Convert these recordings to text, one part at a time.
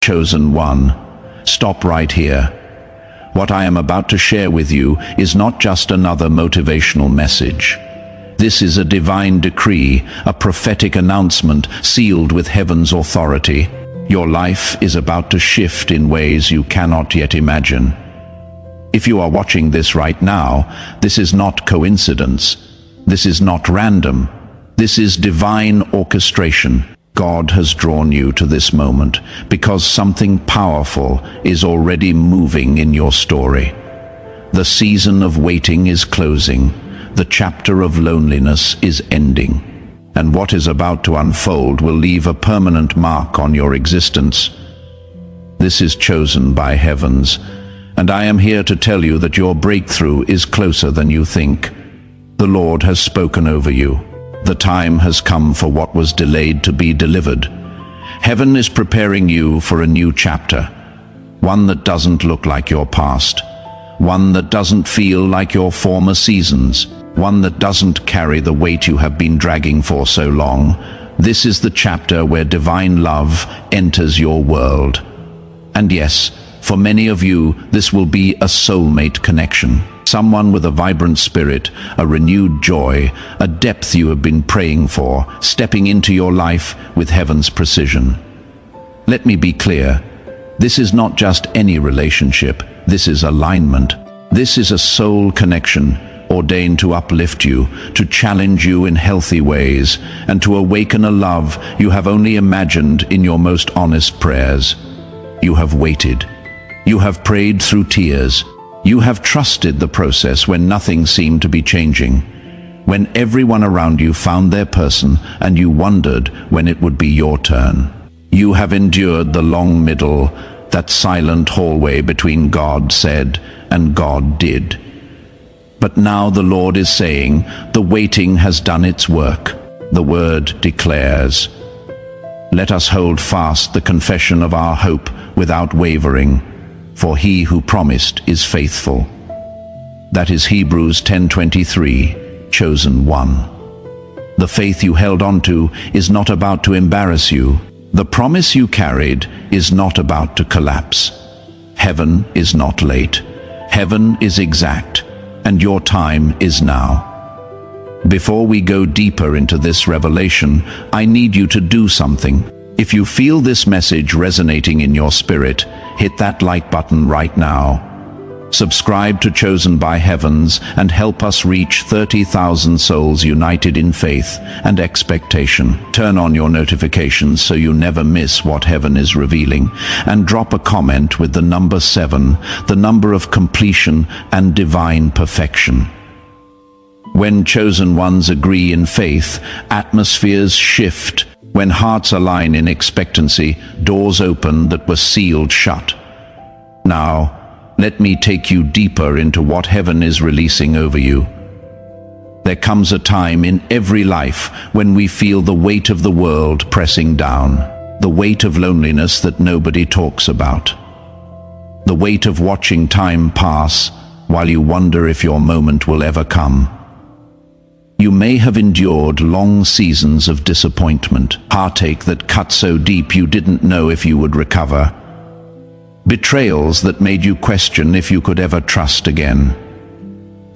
Chosen one, stop right here. What I am about to share with you is not just another motivational message. This is a divine decree, a prophetic announcement sealed with heaven's authority. Your life is about to shift in ways you cannot yet imagine. If you are watching this right now, this is not coincidence. This is not random. This is divine orchestration. God has drawn you to this moment because something powerful is already moving in your story. The season of waiting is closing. The chapter of loneliness is ending. And what is about to unfold will leave a permanent mark on your existence. This is chosen by heavens, and I am here to tell you that your breakthrough is closer than you think. The Lord has spoken over you. The time has come for what was delayed to be delivered. Heaven is preparing you for a new chapter, one that doesn't look like your past, one that doesn't feel like your former seasons, one that doesn't carry the weight you have been dragging for so long. This is the chapter where divine love enters your world. And yes, for many of you, this will be a soulmate connection. Someone with a vibrant spirit, a renewed joy, a depth you have been praying for, stepping into your life with heaven's precision. Let me be clear. This is not just any relationship. This is alignment. This is a soul connection, ordained to uplift you, to challenge you in healthy ways, and to awaken a love you have only imagined in your most honest prayers. You have waited. You have prayed through tears. You have trusted the process when nothing seemed to be changing, when everyone around you found their person and you wondered when it would be your turn. You have endured the long middle, that silent hallway between God said and God did. But now the Lord is saying, the waiting has done its work. The word declares, let us hold fast the confession of our hope without wavering, for he who promised is faithful. That is Hebrews 10:23, chosen one. The faith you held on to is not about to embarrass you. The promise you carried is not about to collapse. Heaven is not late. Heaven is exact, and your time is now. Before we go deeper into this revelation, I need you to do something. If you feel this message resonating in your spirit, hit that like button right now. Subscribe to Chosen by Heavens and help us reach 30,000 souls united in faith and expectation. Turn on your notifications so you never miss what heaven is revealing, and drop a comment with the number 7, the number of completion and divine perfection. When chosen ones agree in faith, atmospheres shift. When hearts align in expectancy, doors open that were sealed shut. Now, let me take you deeper into what heaven is releasing over you. There comes a time in every life when we feel the weight of the world pressing down, the weight of loneliness that nobody talks about, the weight of watching time pass while you wonder if your moment will ever come. You may have endured long seasons of disappointment, heartache that cut so deep you didn't know if you would recover, betrayals that made you question if you could ever trust again.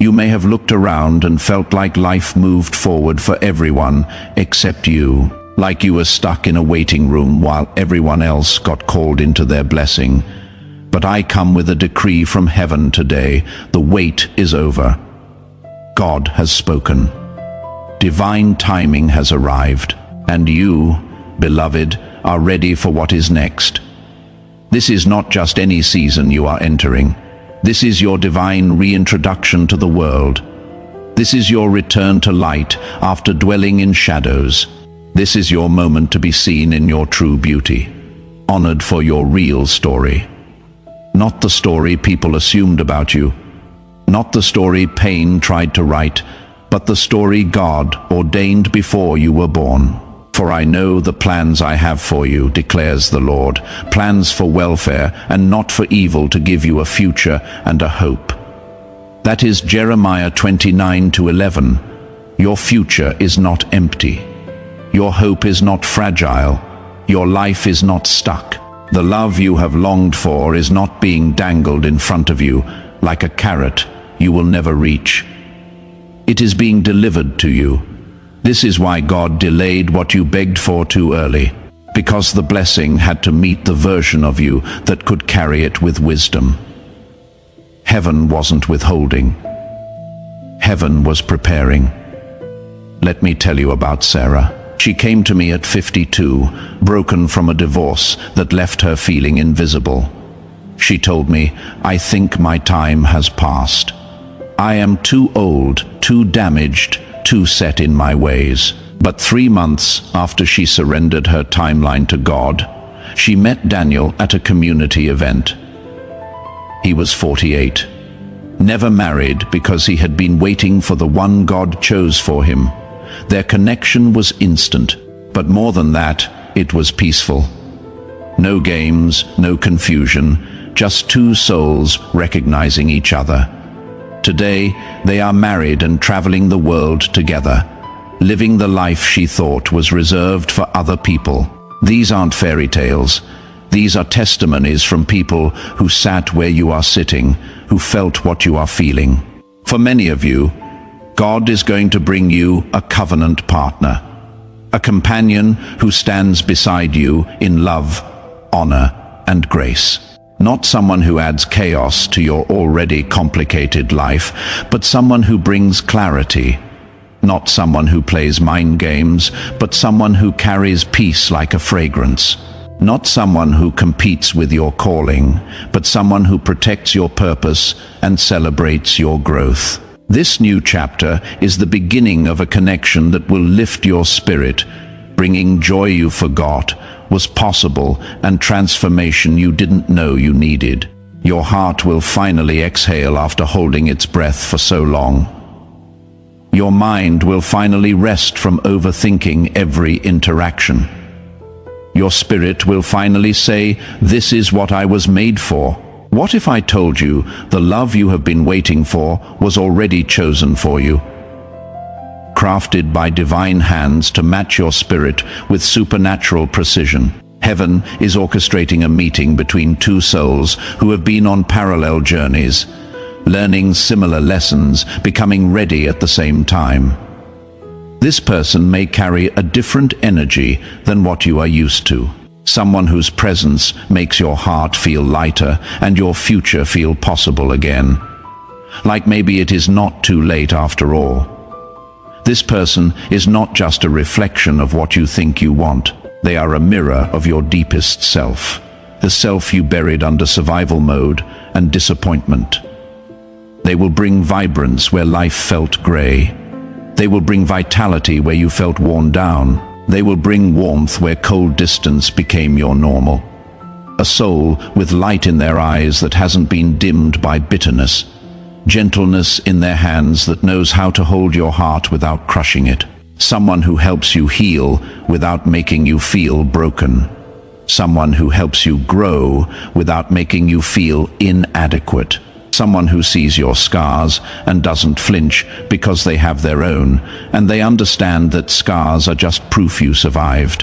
You may have looked around and felt like life moved forward for everyone except you, like you were stuck in a waiting room while everyone else got called into their blessing. But I come with a decree from heaven today. The wait is over. God has spoken. Divine timing has arrived, and you, beloved, are ready for what is next. This is not just any season you are entering. This is your divine reintroduction to the world. This is your return to light after dwelling in shadows. This is your moment to be seen in your true beauty, honored for your real story. Not the story people assumed about you, not the story pain tried to write, but the story God ordained before you were born. For I know the plans I have for you, declares the Lord, plans for welfare and not for evil, to give you a future and a hope. That is Jeremiah 29:11. Your future is not empty. Your hope is not fragile. Your life is not stuck. The love you have longed for is not being dangled in front of you like a carrot you will never reach. It is being delivered to you. This is why God delayed what you begged for too early, because the blessing had to meet the version of you that could carry it with wisdom. Heaven wasn't withholding. Heaven was preparing. Let me tell you about Sarah. She came to me at 52, broken from a divorce that left her feeling invisible. She told me, "I think my time has passed. I am too old, too damaged, too set in my ways." But 3 months after she surrendered her timeline to God, she met Daniel at a community event. He was 48, never married because he had been waiting for the one God chose for him. Their connection was instant, but more than that, it was peaceful. No games, no confusion, just two souls recognizing each other. Today, they are married and traveling the world together, living the life she thought was reserved for other people. These aren't fairy tales. These are testimonies from people who sat where you are sitting, who felt what you are feeling. For many of you, God is going to bring you a covenant partner, a companion who stands beside you in love, honor, and grace. Not someone who adds chaos to your already complicated life, but someone who brings clarity. Not someone who plays mind games, but someone who carries peace like a fragrance. Not someone who competes with your calling, but someone who protects your purpose and celebrates your growth. This new chapter is the beginning of a connection that will lift your spirit, bringing joy you forgot was possible and transformation you didn't know you needed. Your heart will finally exhale after holding its breath for so long. Your mind will finally rest from overthinking every interaction. Your spirit will finally say, "This is what I was made for." What if I told you the love you have been waiting for was already chosen for you? Crafted by divine hands to match your spirit with supernatural precision. Heaven is orchestrating a meeting between two souls who have been on parallel journeys, learning similar lessons, becoming ready at the same time. This person may carry a different energy than what you are used to. Someone whose presence makes your heart feel lighter and your future feel possible again. Like maybe it is not too late after all. This person is not just a reflection of what you think you want. They are a mirror of your deepest self, the self you buried under survival mode and disappointment. They will bring vibrance where life felt gray. They will bring vitality where you felt worn down. They will bring warmth where cold distance became your normal. A soul with light in their eyes that hasn't been dimmed by bitterness. Gentleness in their hands that knows how to hold your heart without crushing it. Someone who helps you heal without making you feel broken. Someone who helps you grow without making you feel inadequate. Someone who sees your scars and doesn't flinch because they have their own, and they understand that scars are just proof you survived.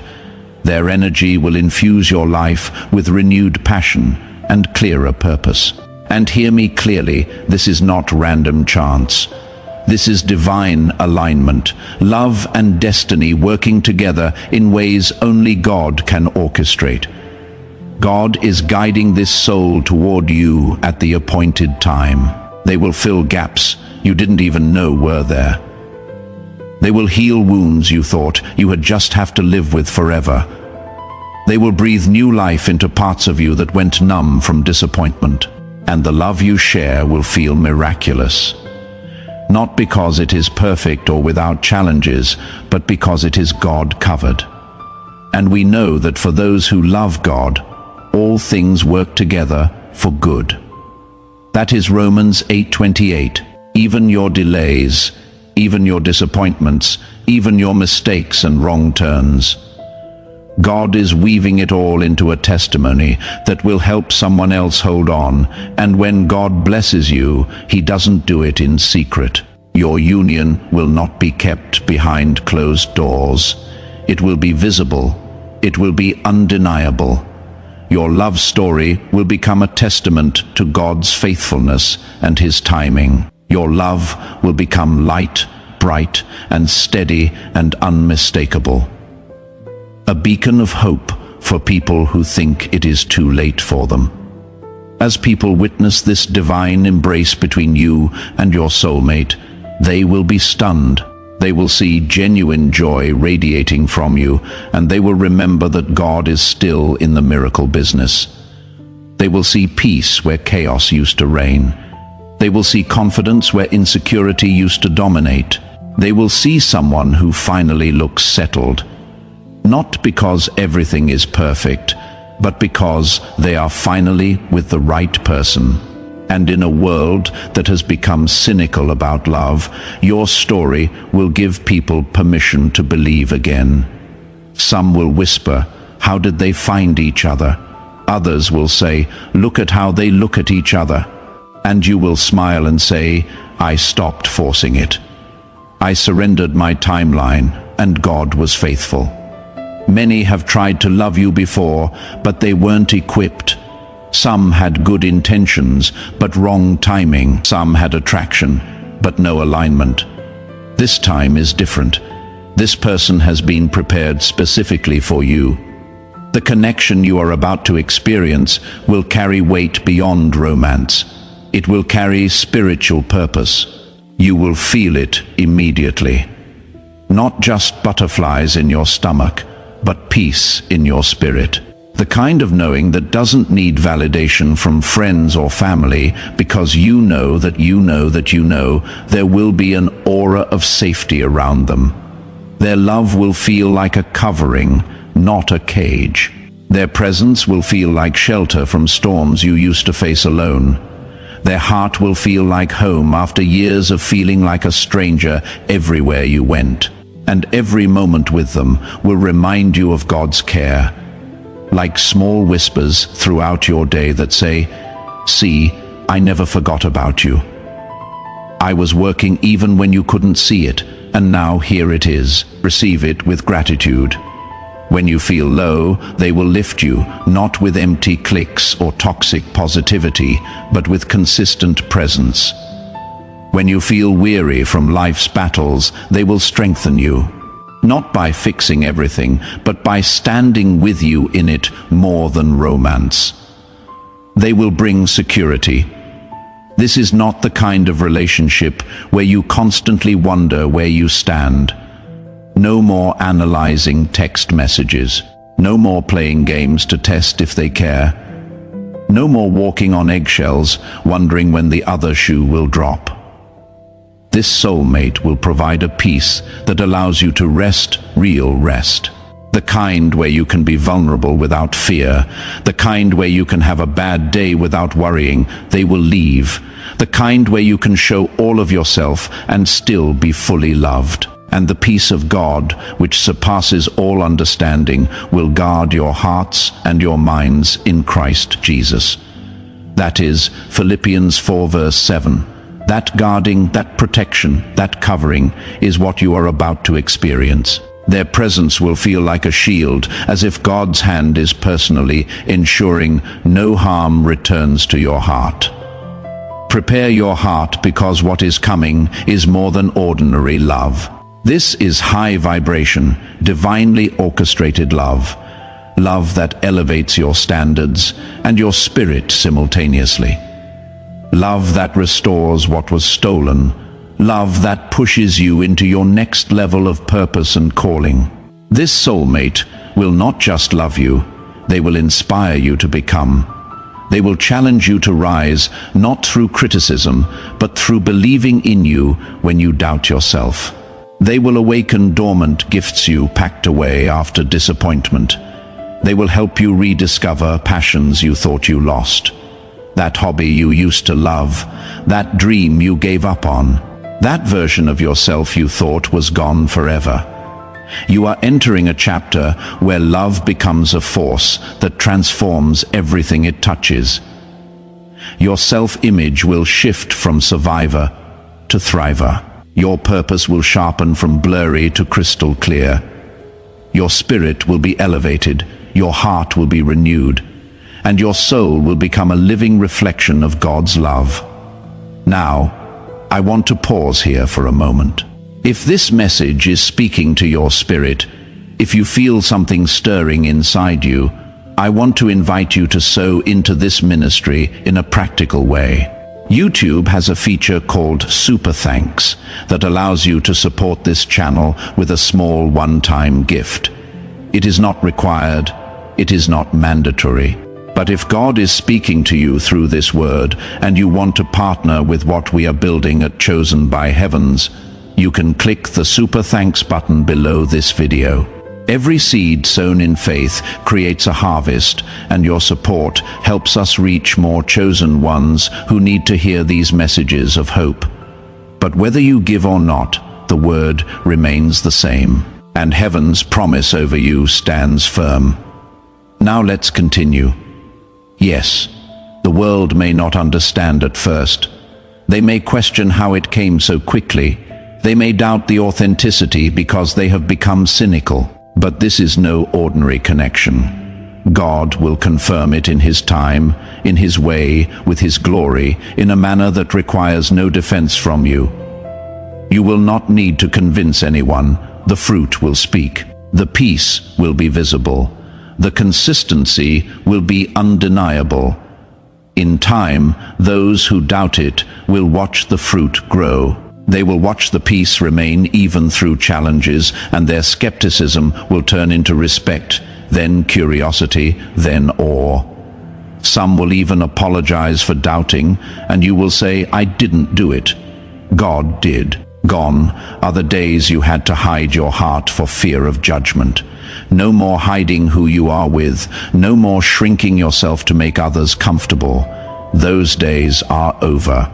Their energy will infuse your life with renewed passion and clearer purpose. And hear me clearly, this is not random chance. This is divine alignment, love and destiny working together in ways only God can orchestrate. God is guiding this soul toward you at the appointed time. They will fill gaps you didn't even know were there. They will heal wounds you thought you would just have to live with forever. They will breathe new life into parts of you that went numb from disappointment. And the love you share will feel miraculous. Not because it is perfect or without challenges, but because it is God-covered. And we know that for those who love God, all things work together for good. That is Romans 8:28. Even your delays, even your disappointments, even your mistakes and wrong turns. God is weaving it all into a testimony that will help someone else hold on, and when God blesses you, He doesn't do it in secret. Your union will not be kept behind closed doors. It will be visible. It will be undeniable. your love story will become a testament to God's faithfulness and His timing. Your love will become light, bright, and steady and unmistakable. A beacon of hope for people who think it is too late for them. As people witness this divine embrace between you and your soulmate, they will be stunned. They will see genuine joy radiating from you, and they will remember that God is still in the miracle business. They will see peace where chaos used to reign. They will see confidence where insecurity used to dominate. They will see someone who finally looks settled, not because everything is perfect, but because they are finally with the right person. And in a world that has become cynical about love, your story will give people permission to believe again. Some will whisper, "How did they find each other?" Others will say, "Look at how they look at each other." And you will smile and say, "I stopped forcing it. I surrendered my timeline, and God was faithful." Many have tried to love you before, but they weren't equipped. Some had good intentions, but wrong timing. Some had attraction, but no alignment. This time is different. This person has been prepared specifically for you. The connection you are about to experience will carry weight beyond romance. It will carry spiritual purpose. You will feel it immediately. Not just butterflies in your stomach, but peace in your spirit. The kind of knowing that doesn't need validation from friends or family, because you know that you know that you know there will be an aura of safety around them. Their love will feel like a covering, not a cage. Their presence will feel like shelter from storms you used to face alone. Their heart will feel like home after years of feeling like a stranger everywhere you went. And every moment with them will remind you of God's care, like small whispers throughout your day that say, "See, I never forgot about you. I was working even when you couldn't see it, and now here it is." Receive it with gratitude. When you feel low, they will lift you, not with empty clicks or toxic positivity, but with consistent presence. When you feel weary from life's battles, they will strengthen you, not by fixing everything, but by standing with you in it more than romance. They will bring security. This is not the kind of relationship where you constantly wonder where you stand. No more analyzing text messages. No more playing games to test if they care. No more walking on eggshells, wondering when the other shoe will drop. This soulmate will provide a peace that allows you to rest, real rest. The kind where you can be vulnerable without fear. The kind where you can have a bad day without worrying they will leave. The kind where you can show all of yourself and still be fully loved. And the peace of God, which surpasses all understanding, will guard your hearts and your minds in Christ Jesus. That is Philippians 4 verse 7. That guarding, that protection, that covering is what you are about to experience. Their presence will feel like a shield, as if God's hand is personally ensuring no harm returns to your heart. Prepare your heart, because what is coming is more than ordinary love. This is high vibration, divinely orchestrated love. Love that elevates your standards and your spirit simultaneously. Love that restores what was stolen. Love that pushes you into your next level of purpose and calling. This soulmate will not just love you, they will inspire you to become. They will challenge you to rise, not through criticism, but through believing in you when you doubt yourself. They will awaken dormant gifts you packed away after disappointment. They will help you rediscover passions you thought you lost. That hobby you used to love, that dream you gave up on, that version of yourself you thought was gone forever. You are entering a chapter where love becomes a force that transforms everything it touches. Your self-image will shift from survivor to thriver. Your purpose will sharpen from blurry to crystal clear. Your spirit will be elevated. Your heart will be renewed. and your soul will become a living reflection of God's love. Now, I want to pause here for a moment. If this message is speaking to your spirit, if you feel something stirring inside you, I want to invite you to sow into this ministry in a practical way. YouTube has a feature called Super Thanks that allows you to support this channel with a small one-time gift. It is not required, it is not mandatory. But if God is speaking to you through this word and you want to partner with what we are building at Chosen by Heavens, you can click the Super Thanks button below this video. Every seed sown in faith creates a harvest, and your support helps us reach more chosen ones who need to hear these messages of hope. But whether you give or not, the word remains the same, and heaven's promise over you stands firm. Now let's continue. Yes, the world may not understand at first. They may question how it came so quickly. They may doubt the authenticity because they have become cynical. But this is no ordinary connection. God will confirm it in His time, in His way, with His glory, in a manner that requires no defense from you. You will not need to convince anyone. The fruit will speak. The peace will be visible. The consistency will be undeniable. In time, those who doubt it will watch the fruit grow. They will watch the peace remain even through challenges, and their skepticism will turn into respect, then curiosity, then awe. Some will even apologize for doubting, and you will say, "I didn't do it. God did." Gone are the days you had to hide your heart for fear of judgment. No more hiding who you are with. No more shrinking yourself to make others comfortable. Those days are over.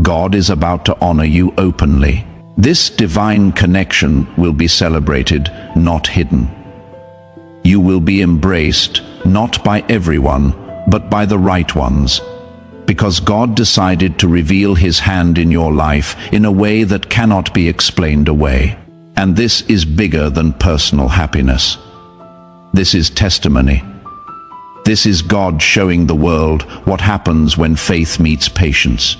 God is about to honor you openly. This divine connection will be celebrated, not hidden. You will be embraced, not by everyone, but by the right ones, because God decided to reveal His hand in your life in a way that cannot be explained away. And this is bigger than personal happiness. This is testimony. This is God showing the world what happens when faith meets patience.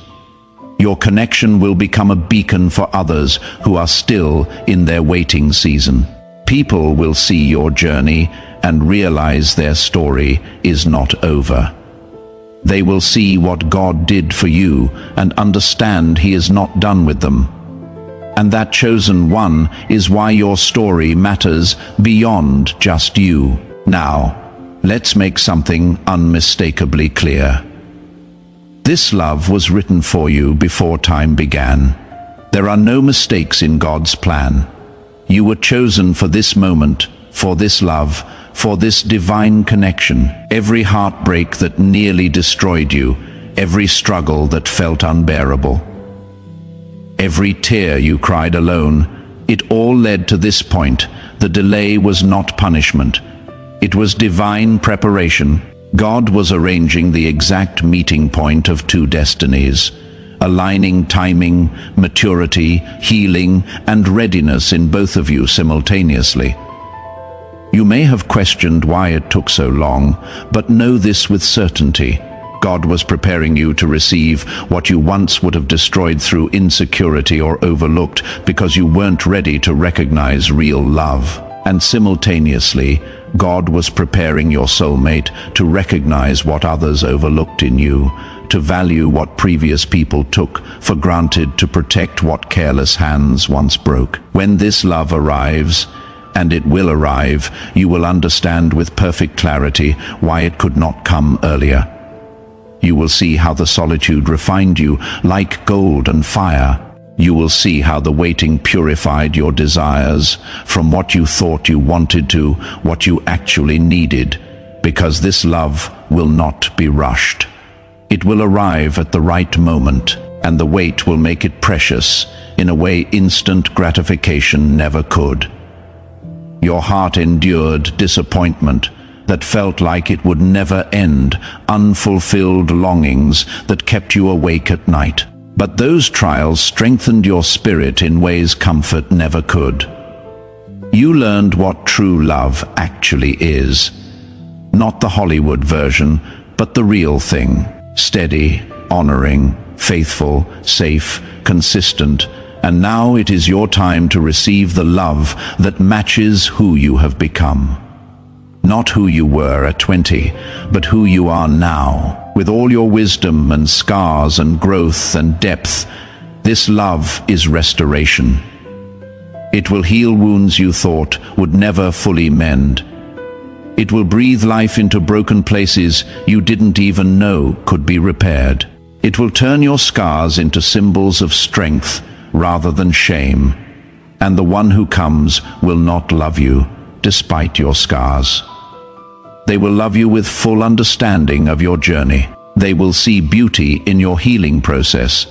Your connection will become a beacon for others who are still in their waiting season. People will see your journey and realize their story is not over. They will see what God did for you and understand He is not done with them. And that chosen one is why your story matters beyond just you. Now, let's make something unmistakably clear. This love was written for you before time began. There are no mistakes in God's plan. You were chosen for this moment, for this love, for this divine connection. Every heartbreak that nearly destroyed you, every struggle that felt unbearable, every tear you cried alone, it all led to this point. The delay was not punishment. It was divine preparation. God was arranging the exact meeting point of two destinies, aligning timing, maturity, healing, and readiness in both of you simultaneously. You may have questioned why it took so long, but know this with certainty. God was preparing you to receive what you once would have destroyed through insecurity or overlooked because you weren't ready to recognize real love. And simultaneously, God was preparing your soulmate to recognize what others overlooked in you, to value what previous people took for granted, to protect what careless hands once broke. When this love arrives, and it will arrive, you will understand with perfect clarity why it could not come earlier. You will see how the solitude refined you like gold and fire. You will see how the waiting purified your desires from what you thought you wanted to what you actually needed, because this love will not be rushed. It will arrive at the right moment, and the wait will make it precious in a way instant gratification never could. Your heart endured disappointment that felt like it would never end, unfulfilled longings that kept you awake at night. But those trials strengthened your spirit in ways comfort never could. You learned what true love actually is. Not the Hollywood version, but the real thing. Steady, honoring, faithful, safe, consistent. And now it is your time to receive the love that matches who you have become. Not who you were at 20, but who you are now. With all your wisdom and scars and growth and depth, this love is restoration. It will heal wounds you thought would never fully mend. It will breathe life into broken places you didn't even know could be repaired. It will turn your scars into symbols of strength rather than shame. And the one who comes will not love you despite your scars. They will love you with full understanding of your journey. They will see beauty in your healing process.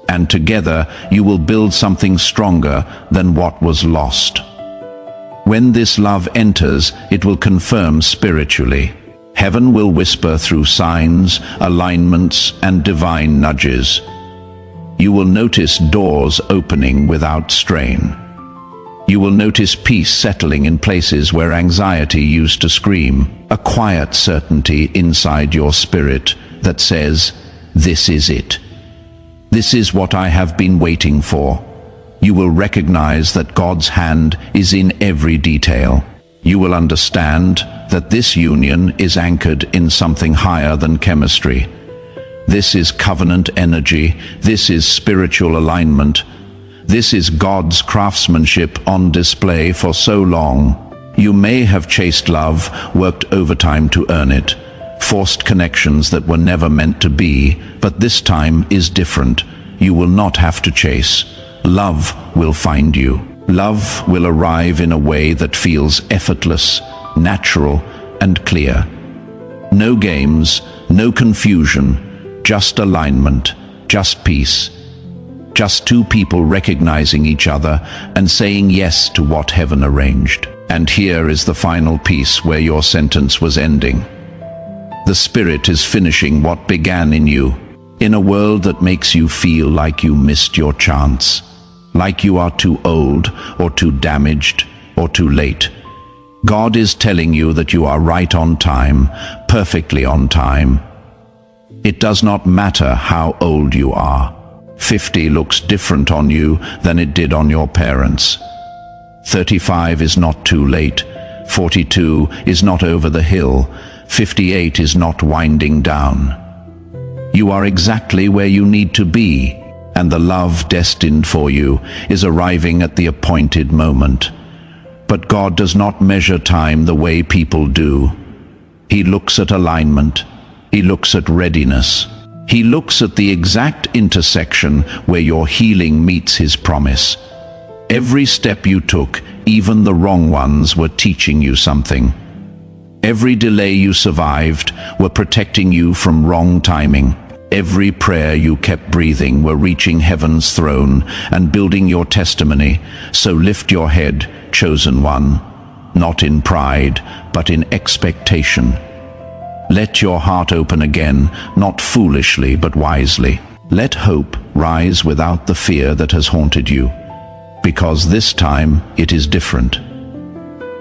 And together you will build something stronger than what was lost. When this love enters, it will confirm spiritually. Heaven will whisper through signs, alignments, and divine nudges. You will notice doors opening without strain. You will notice peace settling in places where anxiety used to scream. A quiet certainty inside your spirit that says, "This is it. This is what I have been waiting for." You will recognize that God's hand is in every detail. You will understand that this union is anchored in something higher than chemistry. This is covenant energy. This is spiritual alignment. This is God's craftsmanship on display for so long. You may have chased love, worked overtime to earn it, forced connections that were never meant to be, but this time is different. You will not have to chase. Love will find you. Love will arrive in a way that feels effortless, natural, and clear. No games, no confusion, just alignment, just peace. Just two people recognizing each other and saying yes to what heaven arranged. And here is the final piece where your sentence was ending. The Spirit is finishing what began in you. In a world that makes you feel like you missed your chance, like you are too old or too damaged or too late, God is telling you that you are right on time, perfectly on time. It does not matter how old you are. 50 looks different on you than it did on your parents. 35 is not too late. 42 is not over the hill. 58 is not winding down. You are exactly where you need to be, and the love destined for you is arriving at the appointed moment. But God does not measure time the way people do. He looks at alignment. He looks at readiness. He looks at the exact intersection where your healing meets His promise. Every step you took, even the wrong ones, were teaching you something. Every delay you survived were protecting you from wrong timing. Every prayer you kept breathing were reaching heaven's throne and building your testimony. So lift your head, chosen one, not in pride, but in expectation. Let your heart open again, not foolishly, but wisely. Let hope rise without the fear that has haunted you, because this time it is different.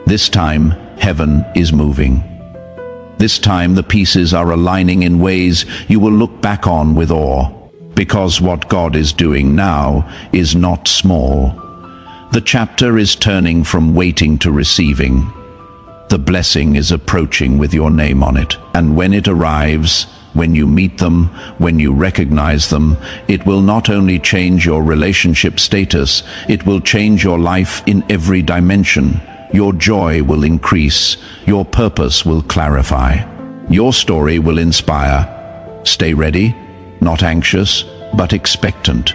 This time, heaven is moving. This time the pieces are aligning in ways you will look back on with awe, because what God is doing now is not small. The chapter is turning from waiting to receiving. The blessing is approaching with your name on it. And when it arrives, when you meet them, when you recognize them, it will not only change your relationship status, it will change your life in every dimension. Your joy will increase. Your purpose will clarify. Your story will inspire. Stay ready, not anxious, but expectant.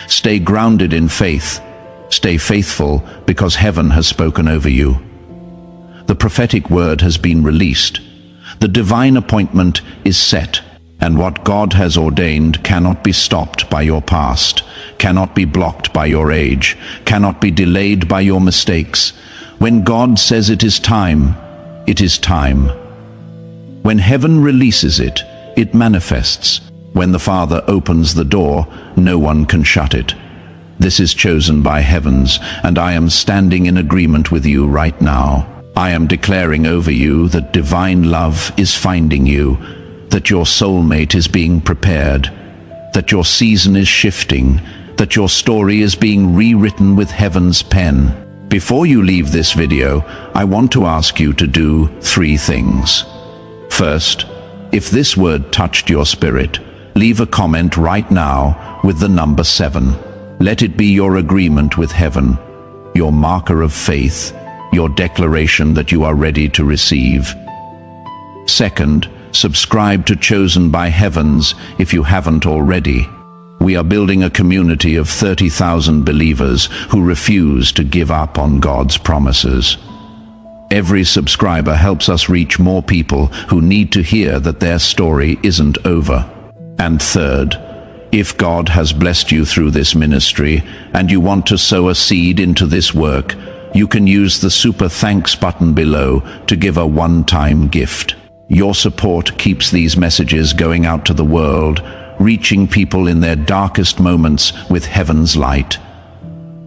Stay grounded in faith. Stay faithful, because heaven has spoken over you. The prophetic word has been released. The divine appointment is set, and what God has ordained cannot be stopped by your past, cannot be blocked by your age, cannot be delayed by your mistakes. When God says it is time, it is time. When heaven releases it, it manifests. When the Father opens the door, no one can shut it. This is chosen by heavens, and I am standing in agreement with you right now. I am declaring over you that divine love is finding you, that your soulmate is being prepared, that your season is shifting, that your story is being rewritten with heaven's pen. Before you leave this video, I want to ask you to do 3 things. First, if this word touched your spirit, leave a comment right now with the number 7. Let it be your agreement with heaven, your marker of faith, your declaration that you are ready to receive. Second, subscribe to Chosen by Heavens if you haven't already. We are building a community of 30,000 believers who refuse to give up on God's promises. Every subscriber helps us reach more people who need to hear that their story isn't over. And third, if God has blessed you through this ministry and you want to sow a seed into this work, you can use the super thanks button below to give a one-time gift. Your support keeps these messages going out to the world, reaching people in their darkest moments with heaven's light.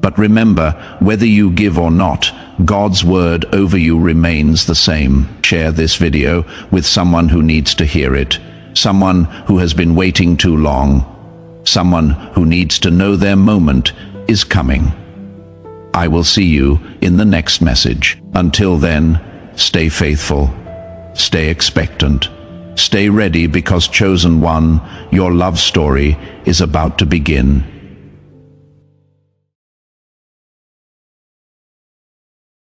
But remember, whether you give or not, God's word over you remains the same. Share this video with someone who needs to hear it, someone who has been waiting too long, someone who needs to know their moment is coming. I will see you in the next message. Until then, stay faithful, stay expectant, stay ready, because Chosen One, your love story is about to begin.